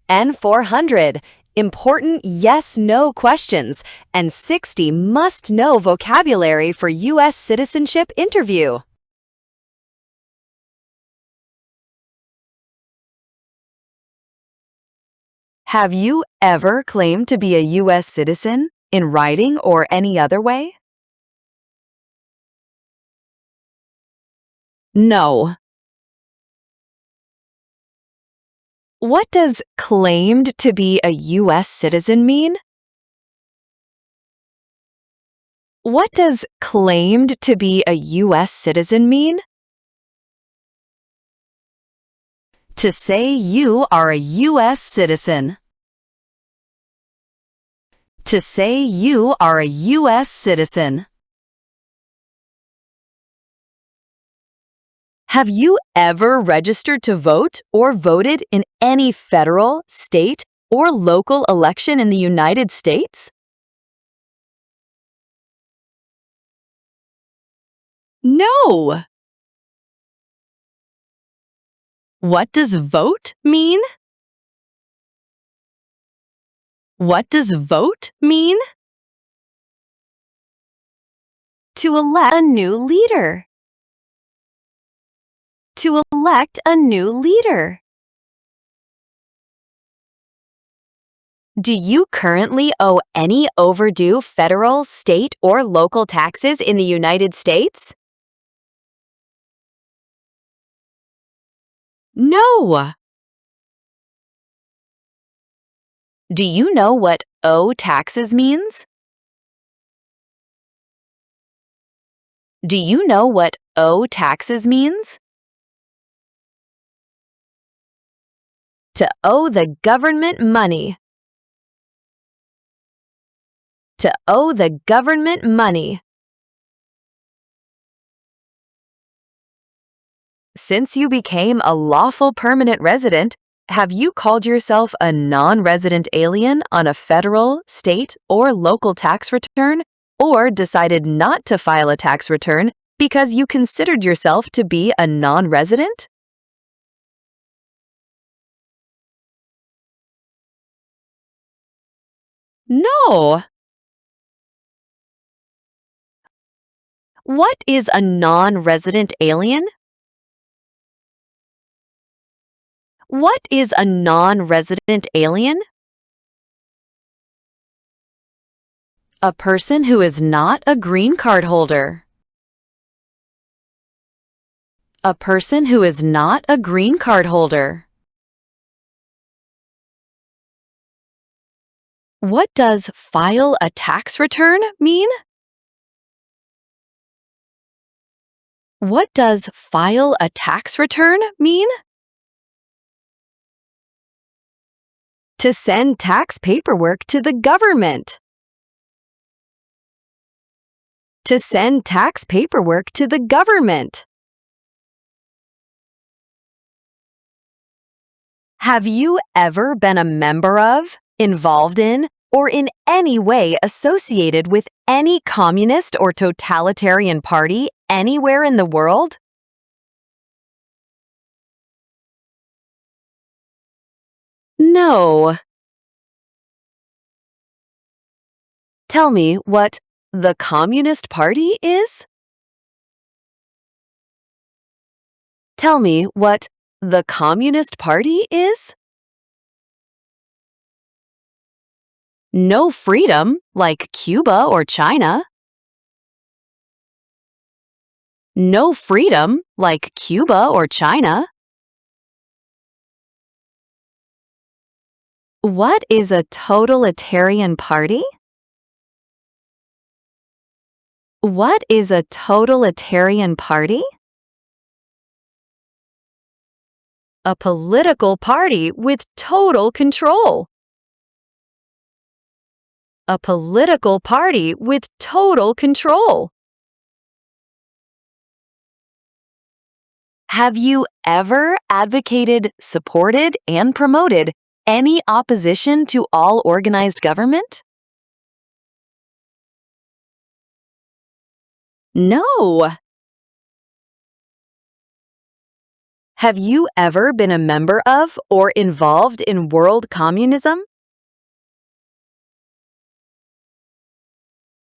N400 important yes-no questions, and 60 must-know vocabulary for U.S. citizenship interview. Have you ever claimed to be a U.S. citizen in writing or any other way? No. What does claimed to be a U.S. citizen mean? What does claimed to be a U.S. citizen mean? To say you are a U.S. citizen. To say you are a U.S. citizen. Have you ever registered to vote or voted in any federal, state, or local election in the United States? No. What does vote mean? What does vote mean? To elect a new leader. To elect a new leader. Do you currently owe any overdue federal, state, or local taxes in the United States? No. Do you know what owe taxes means? Do you know what owe taxes means? To owe the government money. To owe the government money. Since you became a lawful permanent resident, have you called yourself a non-resident alien on a federal, state, or local tax return, or decided not to file a tax return because you considered yourself to be a non-resident? No. What is a non-resident alien? What is a non-resident alien? A person who is not a green card holder. A person who is not a green card holder. What does file a tax return mean? What does file a tax return mean? To send tax paperwork to the government. To send tax paperwork to the government. Have you ever been a member of, involved in, or in any way associated with any communist or totalitarian party anywhere in the world? No. Tell me what the Communist Party is? Tell me what the Communist Party is? No freedom, like Cuba or China. No freedom, like Cuba or China. What is a totalitarian party? What is a totalitarian party? A political party with total control. A political party with total control. Have you ever advocated, supported, and promoted any opposition to all organized government? No. Have you ever been a member of or involved in world communism?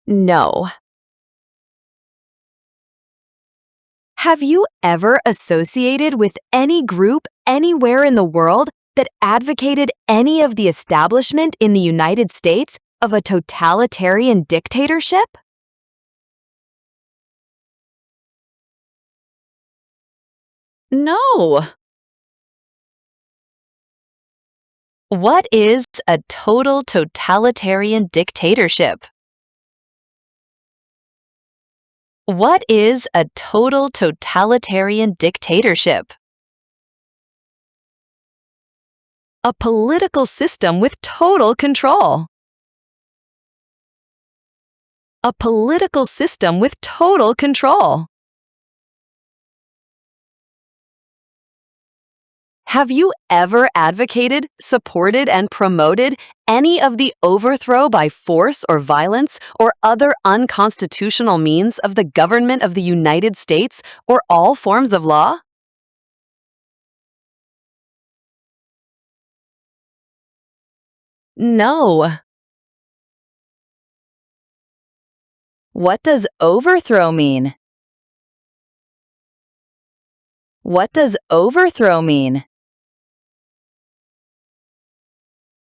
No. Have you ever associated with any group anywhere in the world that advocated any of the establishment in the United States of a totalitarian dictatorship? No. What is a total totalitarian dictatorship? What is a total totalitarian dictatorship? A political system with total control. A political system with total control. Have you ever advocated, supported, and promoted any of the overthrow by force or violence or other unconstitutional means of the government of the United States or all forms of law? No. What does overthrow mean? What does overthrow mean?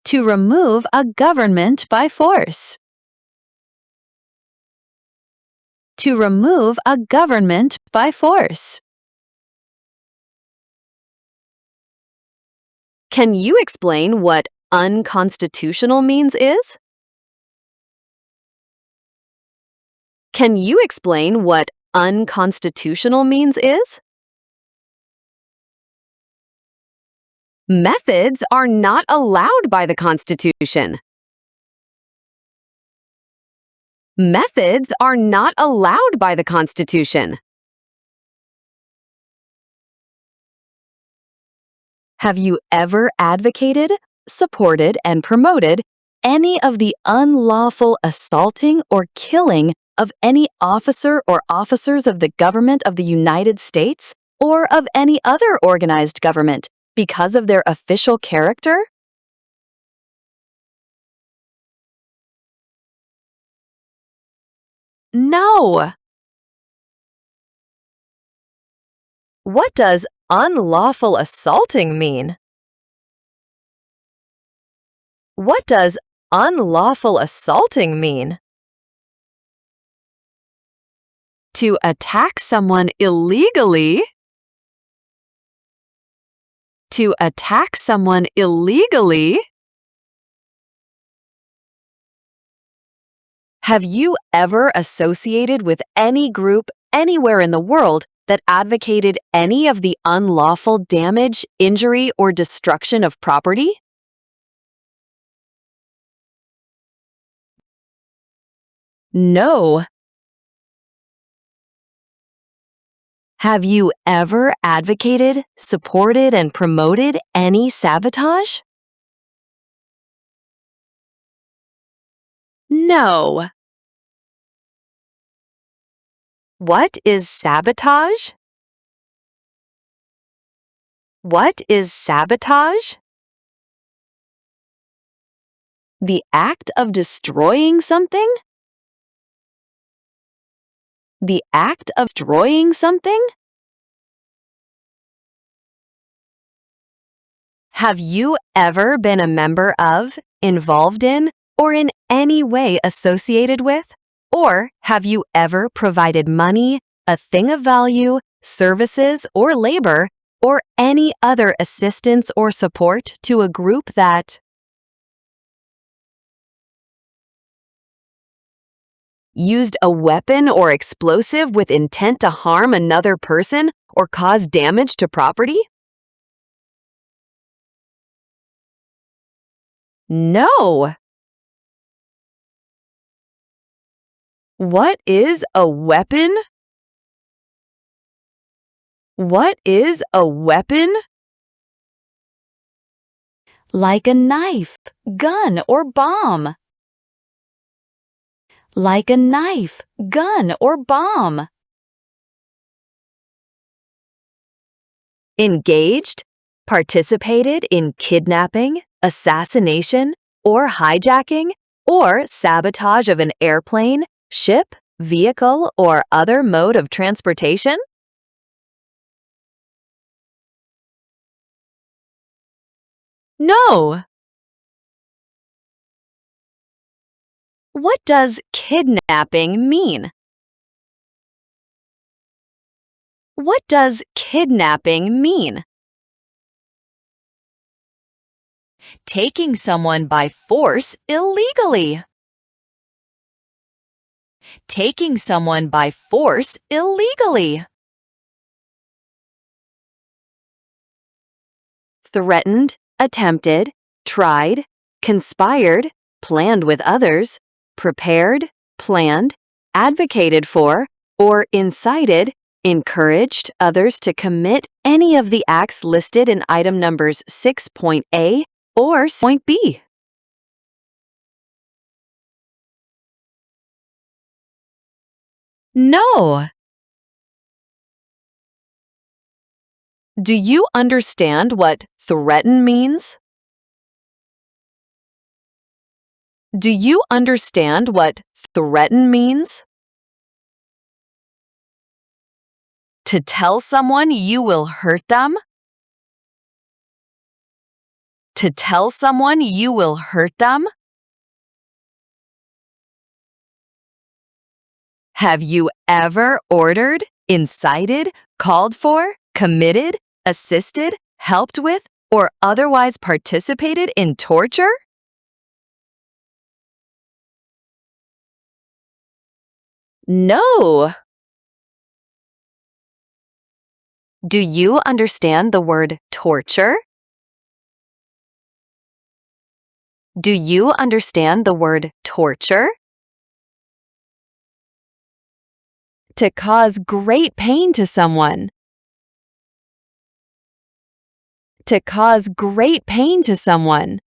To remove a government by force. To remove a government by force. Can you explain what unconstitutional means is? Can you explain what unconstitutional means is? Methods are not allowed by the Constitution. Methods are not allowed by the Constitution. Have you ever advocated, supported, and promoted any of the unlawful assaulting or killing of any officer or officers of the government of the United States or of any other organized government because of their official character? No. What does unlawful assaulting mean? What does unlawful assaulting mean? To attack someone illegally. To attack someone illegally. Have you ever associated with any group anywhere in the world that advocated any of the unlawful damage, injury, or destruction of property? No. Have you ever advocated, supported, and promoted any sabotage? No. What is sabotage? What is sabotage? The act of destroying something? The act of destroying something? Have you ever been a member of, involved in, or in any way associated with, or have you ever provided money, a thing of value, services, or labor, or any other assistance or support to a group that used a weapon or explosive with intent to harm another person or cause damage to property? No. What is a weapon? What is a weapon? Like a knife, gun, or bomb. Like a knife, gun, or bomb. engaged, participated in kidnapping, assassination, or hijacking, or sabotage of an airplane, ship, vehicle, or other mode of transportation? No. What does kidnapping mean? What does kidnapping mean? Taking someone by force illegally. Taking someone by force illegally. Threatened, attempted, tried, conspired, planned with others, prepared, planned, advocated for, or incited, encouraged others to commit any of the acts listed in item numbers 6.A or 6.B. No. Do you understand what threaten means? Do you understand what threaten means? To tell someone you will hurt them? To tell someone you will hurt them? Have you ever ordered, incited, called for, committed, assisted, helped with, or otherwise participated in torture? No. Do you understand the word torture? Do you understand the word torture? To cause great pain to someone. To cause great pain to someone.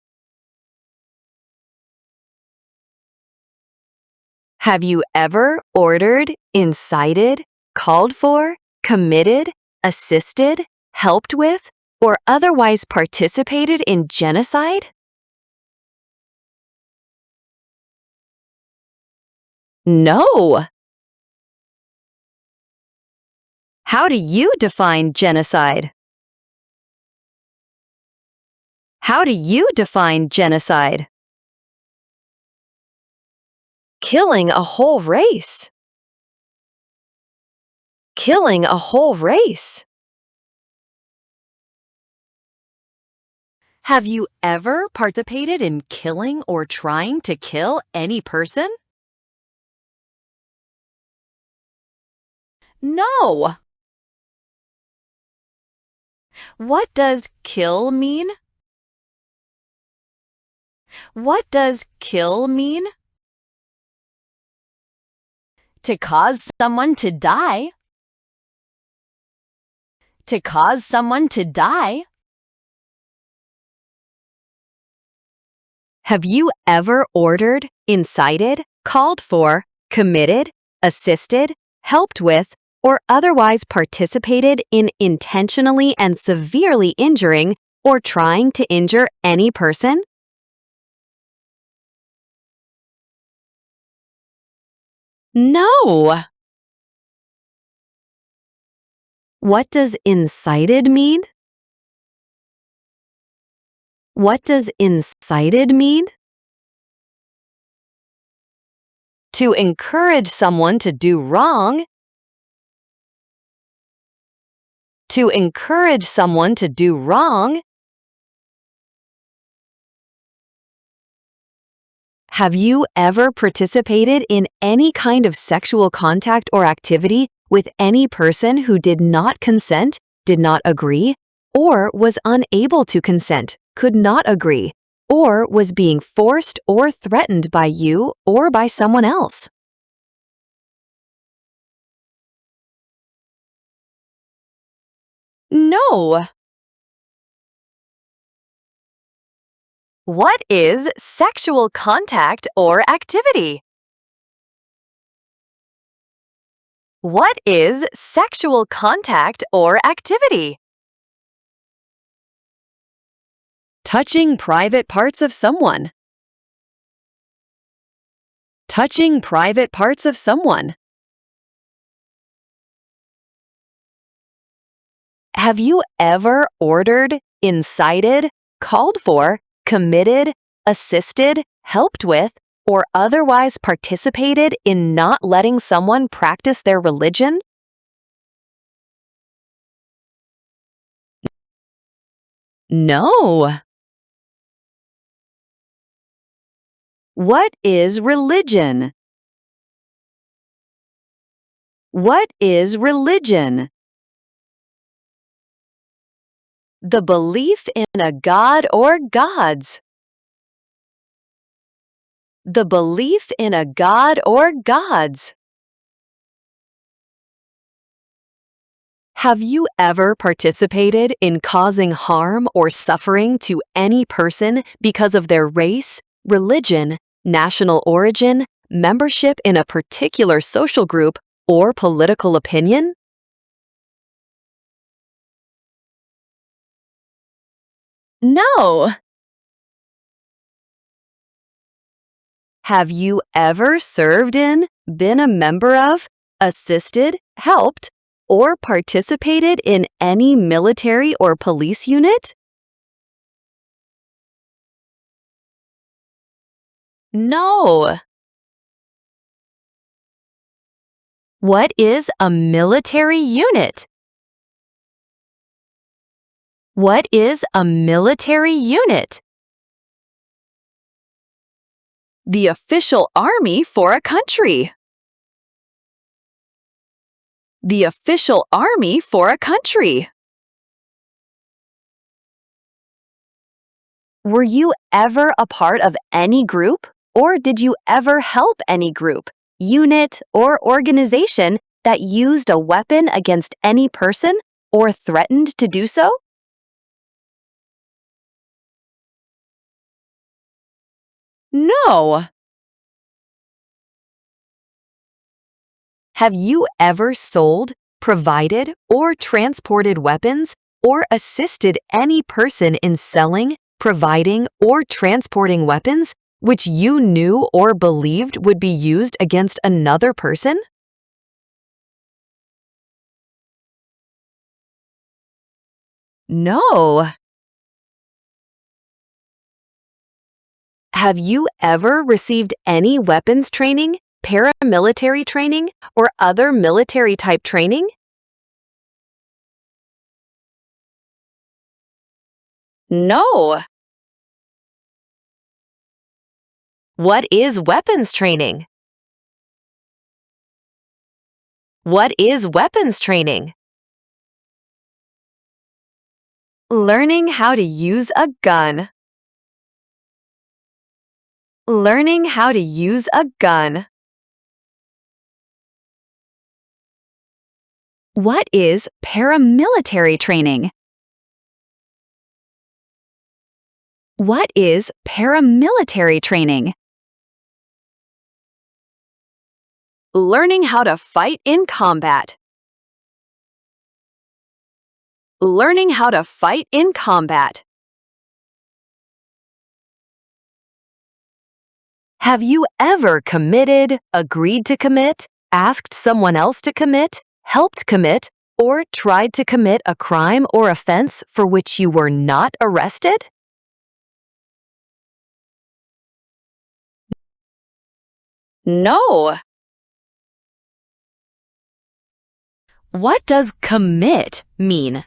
Have you ever ordered, incited, called for, committed, assisted, helped with, or otherwise participated in genocide? No. How do you define genocide? How do you define genocide? Killing a whole race. Killing a whole race. Have you ever participated in killing or trying to kill any person? No. What does kill mean? What does kill mean? To cause someone to die. To cause someone to die. Have you ever ordered, incited, called for, committed, assisted, helped with, or otherwise participated in intentionally and severely injuring or trying to injure any person? No. What does incited mean? What does incited mean? To encourage someone to do wrong. To encourage someone to do wrong. Have you ever participated in any kind of sexual contact or activity with any person who did not consent, did not agree, or was unable to consent, could not agree, or was being forced or threatened by you or by someone else? No. What is sexual contact or activity? What is sexual contact or activity? Touching private parts of someone. Touching private parts of someone. Have you ever ordered, incited, called for, committed, assisted, helped with, or otherwise participated in not letting someone practice their religion? No. What is religion? What is religion? The belief in a god or gods. The belief in a god or gods. Have you ever participated in causing harm or suffering to any person because of their race, religion, national origin, membership in a particular social group, or political opinion? No. Have you ever served in, been a member of, assisted, helped, or participated in any military or police unit? No. What is a military unit? What is a military unit? The official army for a country. The official army for a country. Were you ever a part of any group, or did you ever help any group, unit, or organization that used a weapon against any person or threatened to do so? No. Have you ever sold, provided, or transported weapons, or assisted any person in selling, providing, or transporting weapons which you knew or believed would be used against another person? No. Have you ever received any weapons training, paramilitary training, or other military-type training? No. What is weapons training? What is weapons training? Learning how to use a gun. Learning how to use a gun. What is paramilitary training? What is paramilitary training? Learning how to fight in combat. Learning how to fight in combat. Have you ever committed, agreed to commit, asked someone else to commit, helped commit, or tried to commit a crime or offense for which you were not arrested? No. What does commit mean?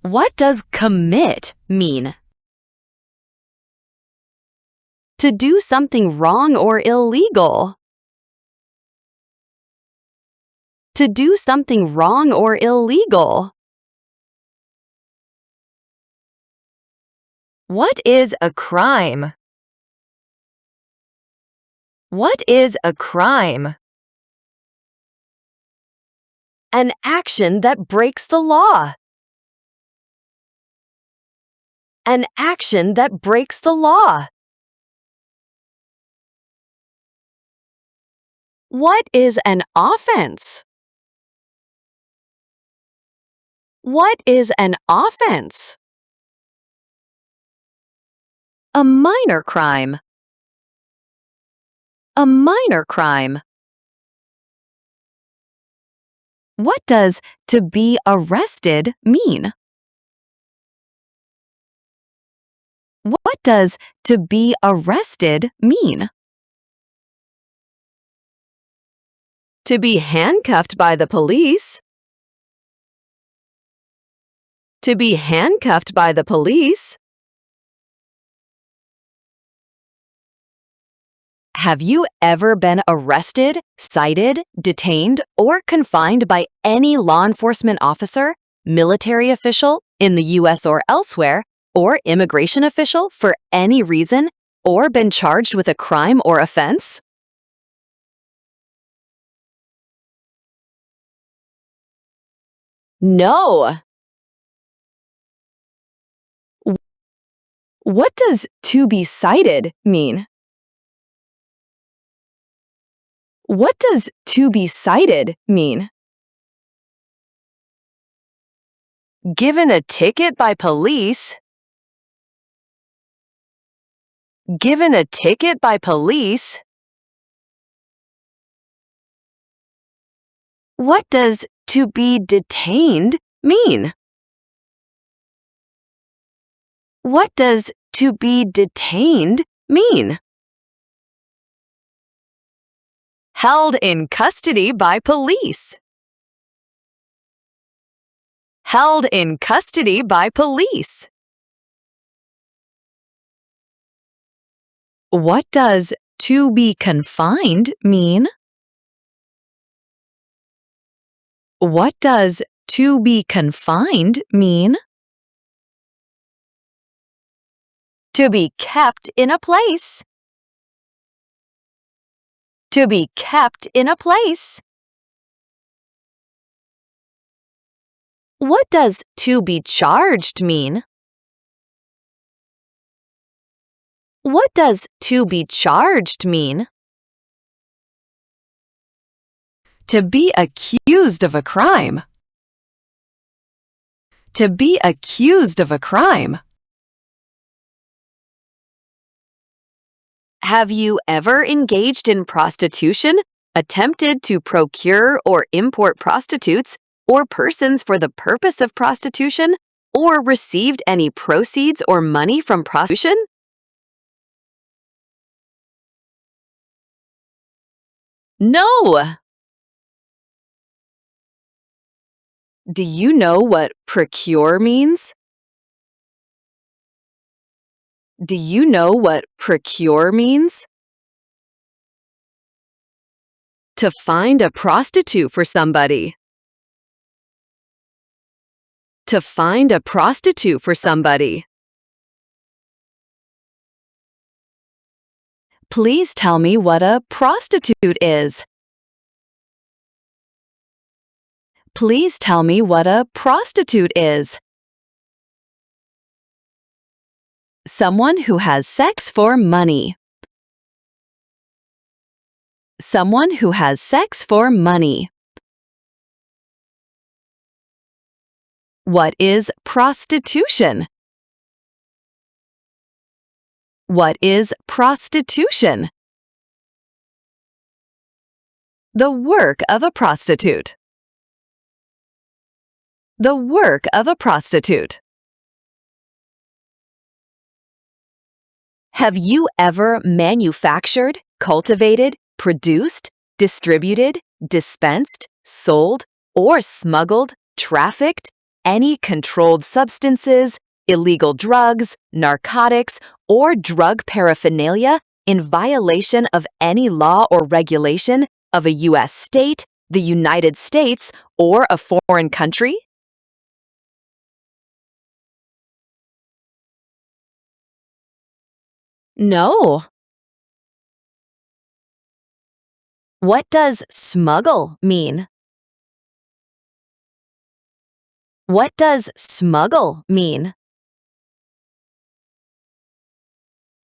What does commit mean? To do something wrong or illegal. To do something wrong or illegal. What is a crime? What is a crime? An action that breaks the law. An action that breaks the law. What is an offense? What is an offense? A minor crime. A minor crime. What does to be arrested mean? What does to be arrested mean? To be handcuffed by the police. To be handcuffed by the police. Have you ever been arrested, cited, detained, or confined by any law enforcement officer, military official in the U.S. or elsewhere, or immigration official for any reason, or been charged with a crime or offense? No. What does to be cited mean? What does to be cited mean? Given a ticket by police. Given a ticket by police. What does to be detained mean? What does to be detained mean? Held in custody by police. Held in custody by police. What does to be confined mean? What does to be confined mean? To be kept in a place. To be kept in a place. What does to be charged mean? What does to be charged mean? To be accused of a crime. To be accused of a crime. Have you ever engaged in prostitution, attempted to procure or import prostitutes or persons for the purpose of prostitution, or received any proceeds or money from prostitution? No. Do you know what procure means? Do you know what procure means? To find a prostitute for somebody. To find a prostitute for somebody. Please tell me what a prostitute is. Please tell me what a prostitute is. Someone who has sex for money. Someone who has sex for money. What is prostitution? What is prostitution? The work of a prostitute. The work of a prostitute. Have you ever manufactured, cultivated, produced, distributed, dispensed, sold, or smuggled, trafficked any controlled substances, illegal drugs, narcotics, or drug paraphernalia in violation of any law or regulation of a U.S. state, the United States, or a foreign country? No. What does smuggle mean? What does smuggle mean?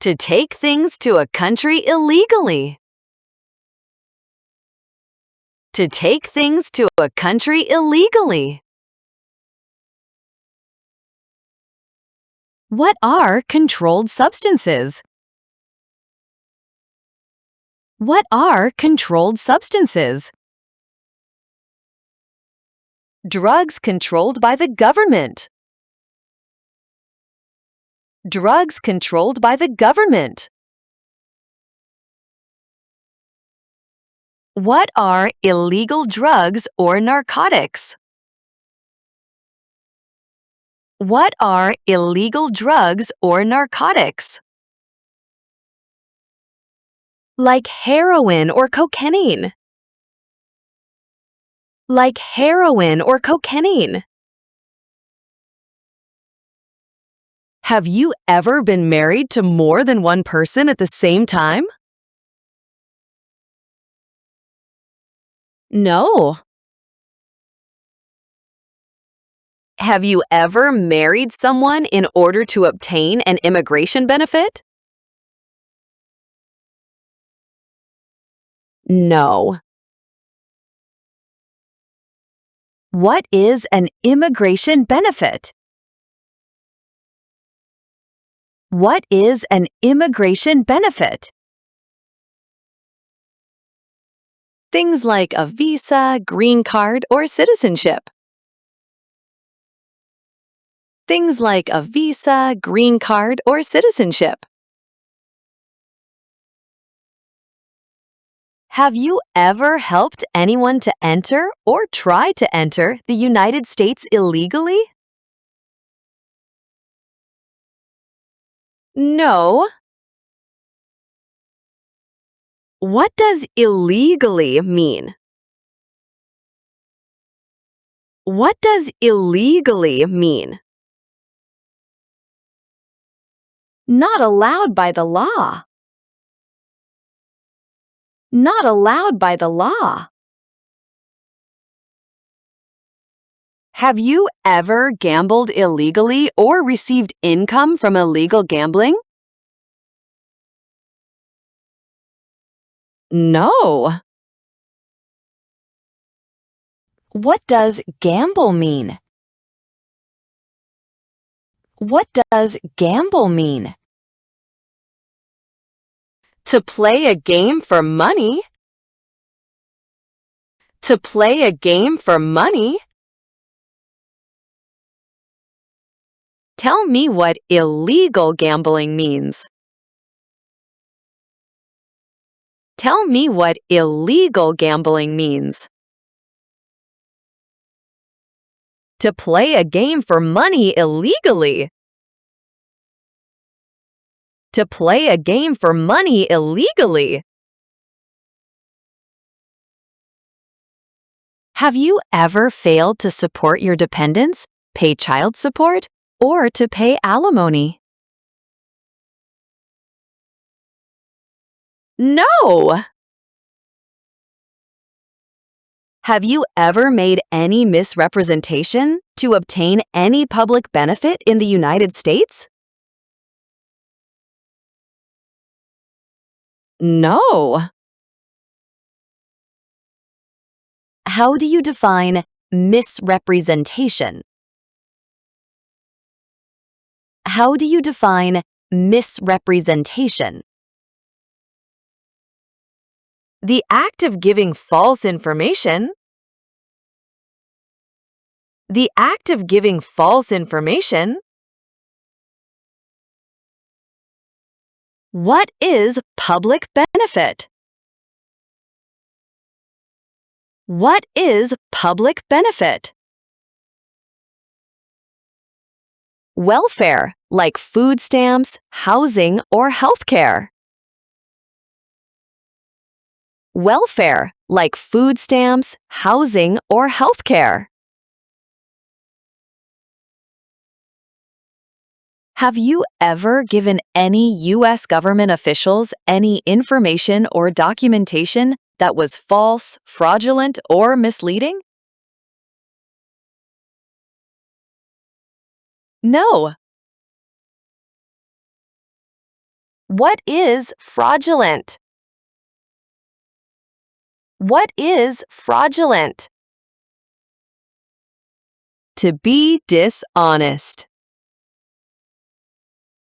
To take things to a country illegally. To take things to a country illegally. What are controlled substances? What are controlled substances? Drugs controlled by the government. Drugs controlled by the government. What are illegal drugs or narcotics? What are illegal drugs or narcotics? Like heroin or cocaine. Like heroin or cocaine. Have you ever been married to more than one person at the same time? No. Have you ever married someone in order to obtain an immigration benefit? No. What is an immigration benefit? What is an immigration benefit? Things like a visa, green card, or citizenship. Things like a visa, green card, or citizenship. Have you ever helped anyone to enter or try to enter the United States illegally? No. What does illegally mean? What does illegally mean? Not allowed by the law. Not allowed by the law. Have you ever gambled illegally or received income from illegal gambling? No. What does gamble mean? What does gamble mean? To play a game for money. To play a game for money. Tell me what illegal gambling means. Tell me what illegal gambling means. To play a game for money illegally. To play a game for money illegally. Have you ever failed to support your dependents, pay child support, or to pay alimony? No! Have you ever made any misrepresentation to obtain any public benefit in the United States? No. How do you define misrepresentation? How do you define misrepresentation? The act of giving false information. The act of giving false information. What is public benefit? What is public benefit? Welfare, like food stamps, housing, or healthcare. Welfare, like food stamps, housing, or healthcare. Have you ever given any U.S. government officials any information or documentation that was false, fraudulent, or misleading? No. What is fraudulent? What is fraudulent? To be dishonest.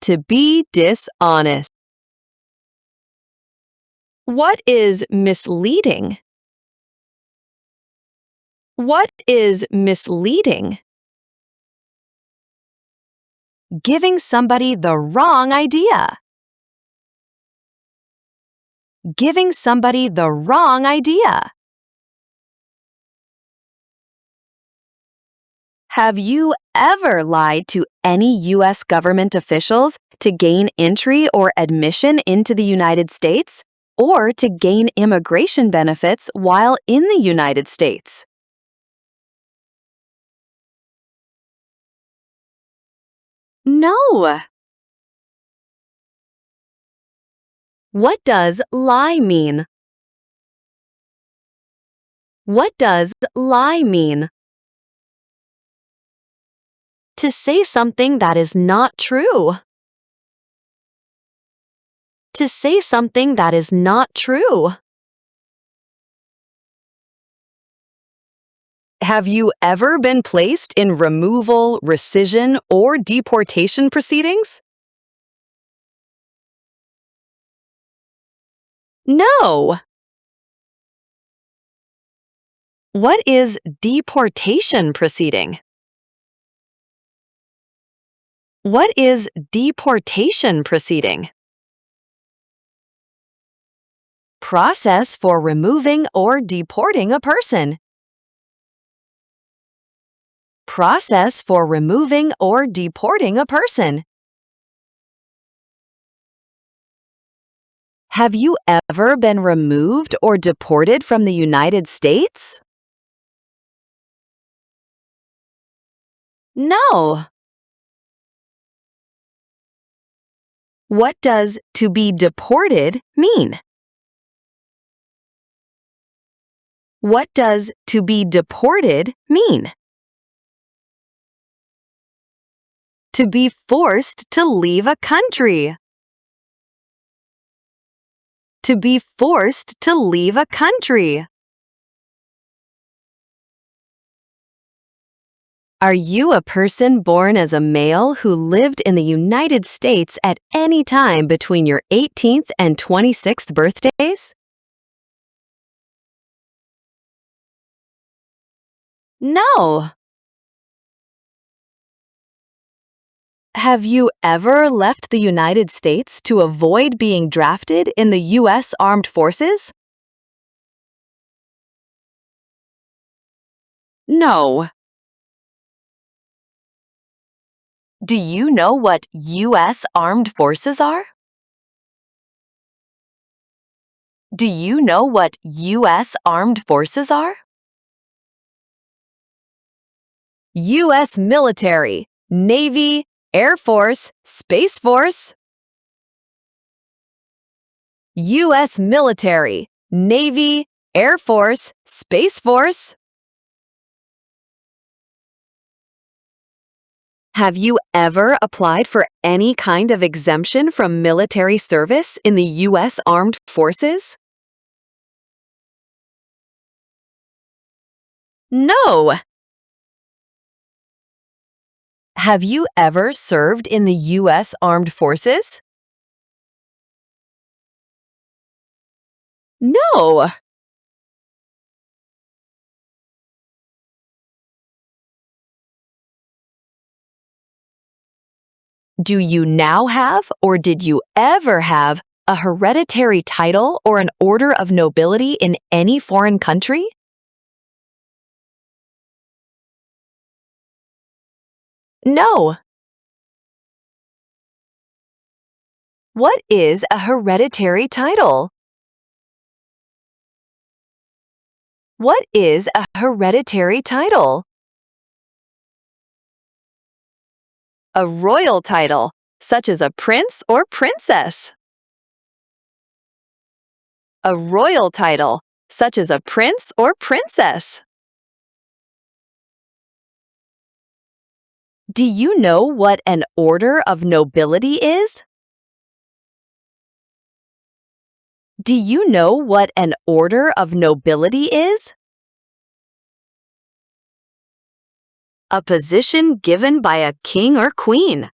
To be dishonest. What is misleading? What is misleading? Giving somebody the wrong idea. Giving somebody the wrong idea. Have you ever lied to any U.S. government officials to gain entry or admission into the United States, or to gain immigration benefits while in the United States? No. What does lie mean? What does lie mean? To say something that is not true. To say something that is not true. Have you ever been placed in removal, rescission, or deportation proceedings? No. What is deportation proceeding? What is deportation proceeding? Process for removing or deporting a person. Process for removing or deporting a person. Have you ever been removed or deported from the United States? No. What does to be deported mean? What does to be deported mean? To be forced to leave a country. To be forced to leave a country. Are you a person born as a male who lived in the United States at any time between your 18th and 26th birthdays? No. Have you ever left the United States to avoid being drafted in the U.S. Armed Forces? No. Do you know what U.S. Armed Forces are? Do you know what U.S. Armed Forces are? U.S. Military, Navy, Air Force, Space Force. U.S. Military, Navy, Air Force, Space Force. Have you ever applied for any kind of exemption from military service in the U.S. Armed Forces? No. Have you ever served in the U.S. Armed Forces? No. Do you now have, or did you ever have, a hereditary title or an order of nobility in any foreign country? No. What is a hereditary title? What is a hereditary title? A royal title, such as a prince or princess. A royal title, such as a prince or princess. Do you know what an order of nobility is? Do you know what an order of nobility is? A position given by a king or queen.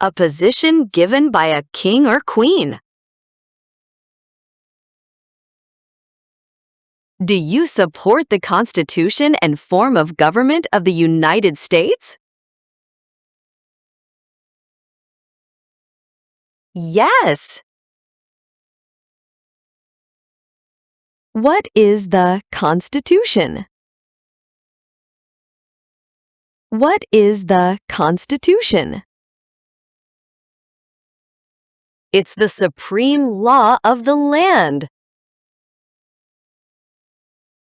A position given by a king or queen. Do you support the Constitution and form of government of the United States? Yes. What is the Constitution? What is the Constitution? It's the supreme law of the land.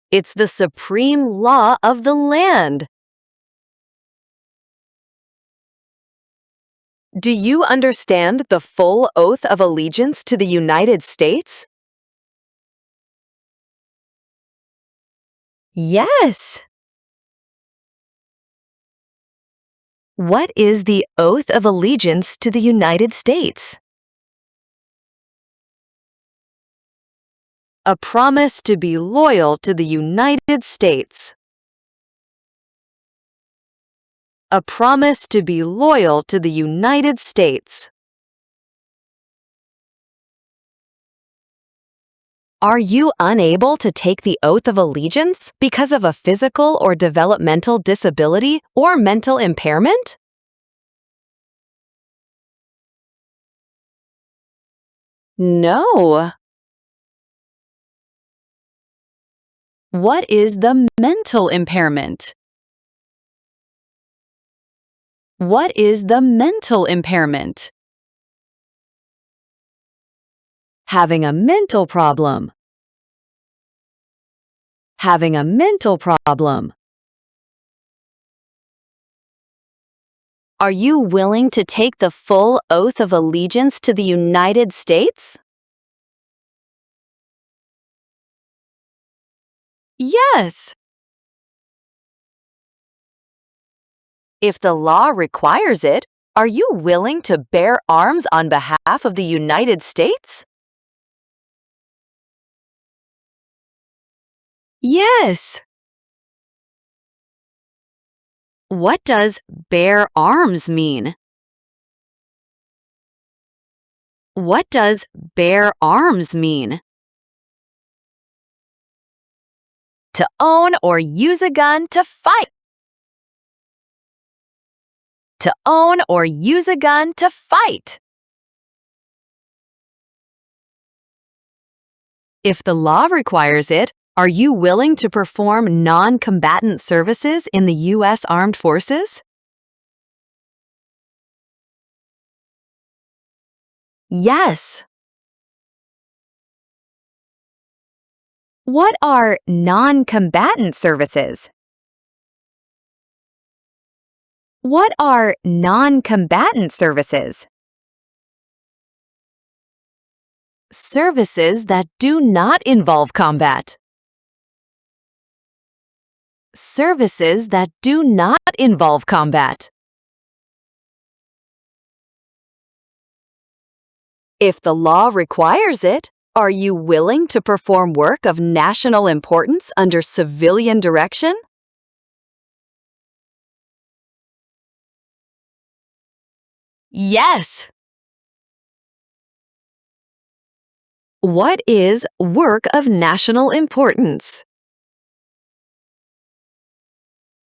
It's the supreme law of the land. Do you understand the full oath of allegiance to the United States? Yes. What is the oath of allegiance to the United States? A promise to be loyal to the United States. A promise to be loyal to the United States. Are you unable to take the oath of allegiance because of a physical or developmental disability or mental impairment? No. What is the mental impairment? What is the mental impairment? Having a mental problem. Having a mental problem. Are you willing to take the full oath of allegiance to the United States? Yes. If the law requires it, are you willing to bear arms on behalf of the United States? Yes. What does bear arms mean? What does bear arms mean? To own or use a gun to fight. To own or use a gun to fight. If the law requires it, are you willing to perform non-combatant services in the U.S. Armed Forces? Yes. What are non-combatant services? What are non-combatant services? Services that do not involve combat. Services that do not involve combat. If the law requires it, are you willing to perform work of national importance under civilian direction? Yes. What is work of national importance?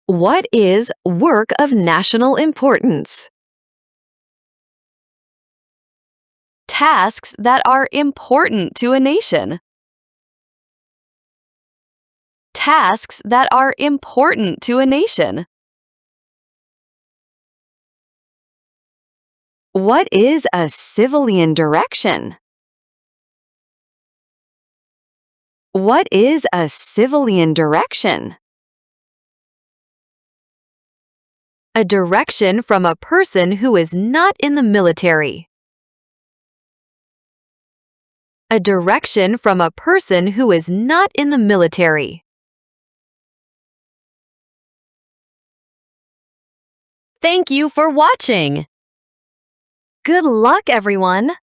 What is work of national importance? Tasks that are important to a nation. Tasks that are important to a nation. What is a civilian direction? What is a civilian direction? A direction from a person who is not in the military. A direction from a person who is not in the military. Thank you for watching. Good luck, everyone!